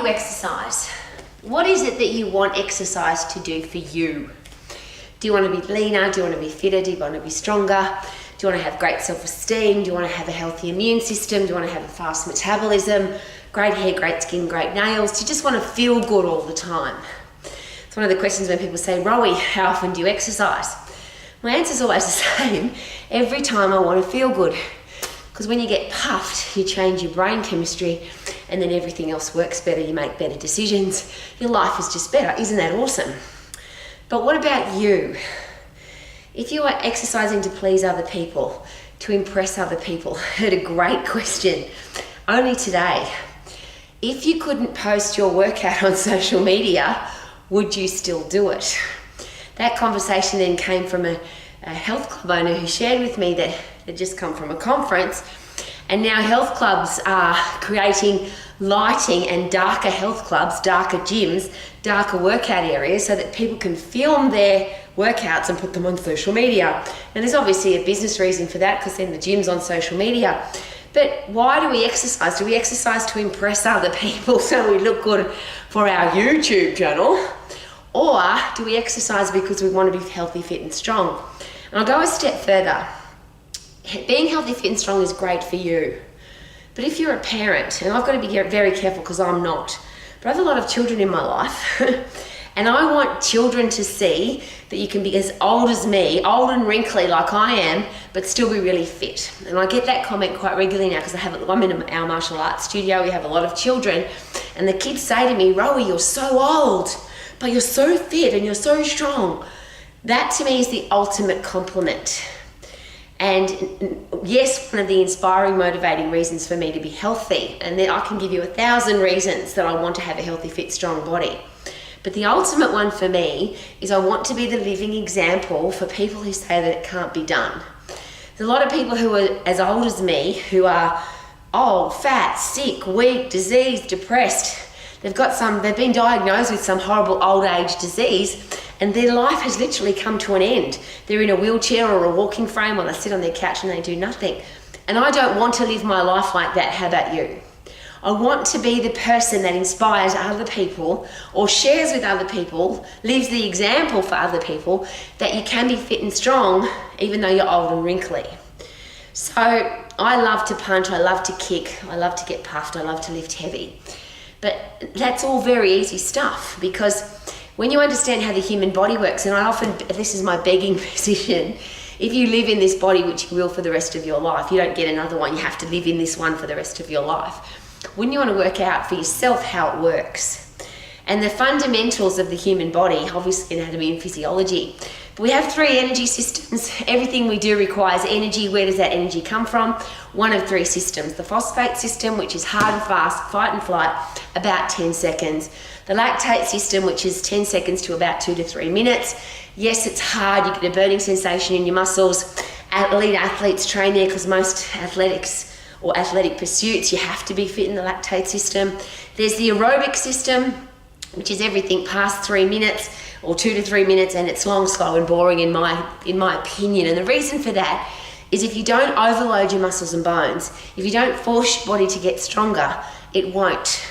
exercise? What is it that you want exercise to do for you? Do you want to be leaner? Do you want to be fitter? Do you want to be stronger? Do you want to have great self-esteem? Do you want to have a healthy immune system? Do you want to have a fast metabolism? Great hair, great skin, great nails? Do you just want to feel good all the time? It's one of the questions when people say, Rowie, how often do you exercise? My answer is always the same. Every time I want to feel good. Because when you get puffed, you change your brain chemistry and then everything else works better. You make better decisions. Your life is just better. Isn't that awesome? But what about you? If you are exercising to please other people, to impress other people, I heard a great question only today. If you couldn't post your workout on social media, would you still do it? That conversation then came from a health club owner who shared with me that they'd just come from a conference, and now health clubs are creating lighting and darker health clubs, darker gyms, darker workout areas so that people can film their workouts and put them on social media. And there's obviously a business reason for that, because then the gym's on social media. But why do we exercise? Do we exercise to impress other people so we look good for our YouTube channel? Or do we exercise because we want to be healthy, fit and strong? And I'll go a step further. Being healthy, fit and strong is great for you. But if you're a parent, and I've got to be very careful because I'm not, but I have a lot of children in my life and I want children to see that you can be as old as me, old and wrinkly like I am, but still be really fit. And I get that comment quite regularly now because I'm in our martial arts studio. We have a lot of children and the kids say to me, Rowie, you're so old, but you're so fit and you're so strong. That to me is the ultimate compliment. And yes, one of the inspiring, motivating reasons for me to be healthy, and then I can give you 1,000 reasons that I want to have a healthy, fit, strong body. But the ultimate one for me is I want to be the living example for people who say that it can't be done. There's a lot of people who are as old as me who are old, fat, sick, weak, diseased, depressed. They've been diagnosed with some horrible old age disease, and their life has literally come to an end. They're in a wheelchair or a walking frame, or they sit on their couch and they do nothing. And I don't want to live my life like that. How about you? I want to be the person that inspires other people or shares with other people, leaves the example for other people that you can be fit and strong even though you're old and wrinkly. So I love to punch, I love to kick, I love to get puffed, I love to lift heavy. But that's all very easy stuff, because when you understand how the human body works, and this is my begging position, if you live in this body, which you will for the rest of your life, you don't get another one, you have to live in this one for the rest of your life. Wouldn't you want to work out for yourself how it works? And the fundamentals of the human body, obviously anatomy and physiology. But we have 3 energy systems. Everything we do requires energy. Where does that energy come from? One of 3 systems. The phosphate system, which is hard and fast, fight and flight, about 10 seconds. The lactate system, which is 10 seconds to about 2 to 3 minutes. Yes, it's hard. You get a burning sensation in your muscles. Elite athletes train there because most athletics or athletic pursuits, you have to be fit in the lactate system. There's the aerobic system, which is everything past 3 minutes or 2 to 3 minutes, and it's long, slow and boring in my opinion. And the reason for that is if you don't overload your muscles and bones, if you don't force your body to get stronger, it won't.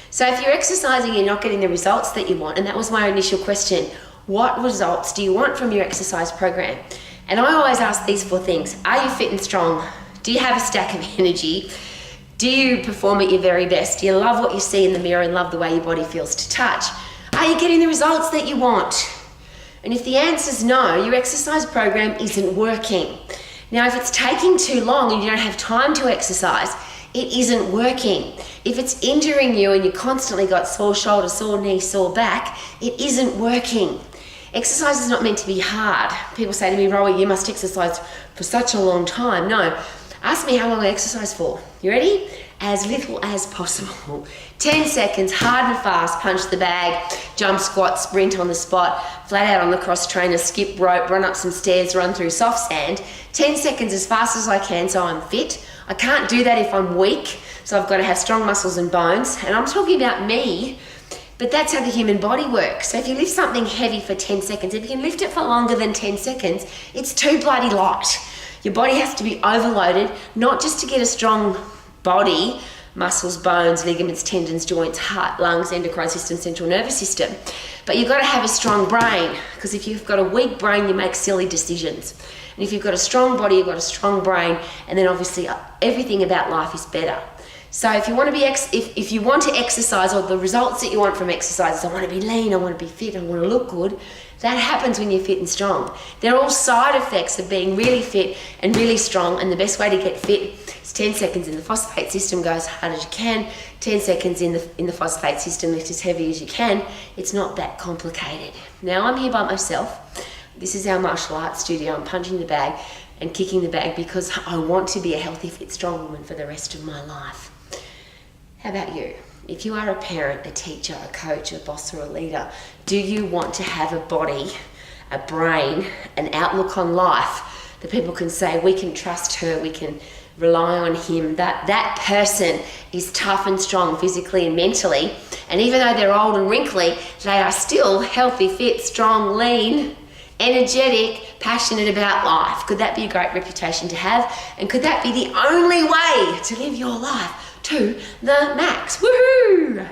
So if you're exercising and you're not getting the results that you want, and that was my initial question, what results do you want from your exercise program? And I always ask these 4 things. Are you fit and strong? Do you have a stack of energy? Do you perform at your very best? Do you love what you see in the mirror and love the way your body feels to touch? Are you getting the results that you want? And if the answer is no, your exercise program isn't working. Now, if it's taking too long and you don't have time to exercise, it isn't working. If it's injuring you and you constantly got sore shoulder, sore knee, sore back, it isn't working. Exercise is not meant to be hard. People say to me, Rowie, you must exercise for such a long time. No. Ask me how long I exercise for. You ready? As little as possible. 10 seconds, hard and fast, punch the bag, jump, squat, sprint on the spot, flat out on the cross trainer, skip rope, run up some stairs, run through soft sand. 10 seconds as fast as I can so I'm fit. I can't do that if I'm weak, so I've got to have strong muscles and bones. And I'm talking about me, but that's how the human body works. So if you lift something heavy for 10 seconds, if you can lift it for longer than 10 seconds, it's too bloody light. Your body has to be overloaded, not just to get a strong body, muscles, bones, ligaments, tendons, joints, heart, lungs, endocrine system, central nervous system. But you've got to have a strong brain, because if you've got a weak brain, you make silly decisions. And if you've got a strong body, you've got a strong brain, and then obviously everything about life is better. So if you want to be if you want to exercise, or the results that you want from exercise is I want to be lean, I want to be fit, I want to look good, that happens when you're fit and strong. They're all side effects of being really fit and really strong, and the best way to get fit is 10 seconds in the phosphate system, go as hard as you can, 10 seconds in the phosphate system, lift as heavy as you can. It's not that complicated. Now I'm here by myself. This is our martial arts studio. I'm punching the bag and kicking the bag because I want to be a healthy, fit, strong woman for the rest of my life. How about you? If you are a parent, a teacher, a coach, a boss, or a leader, do you want to have a body, a brain, an outlook on life that people can say, we can trust her, we can rely on him, that person is tough and strong physically and mentally, and even though they're old and wrinkly, they are still healthy, fit, strong, lean, energetic, passionate about life? Could that be a great reputation to have? And could that be the only way to live your life to the max? Woohoo!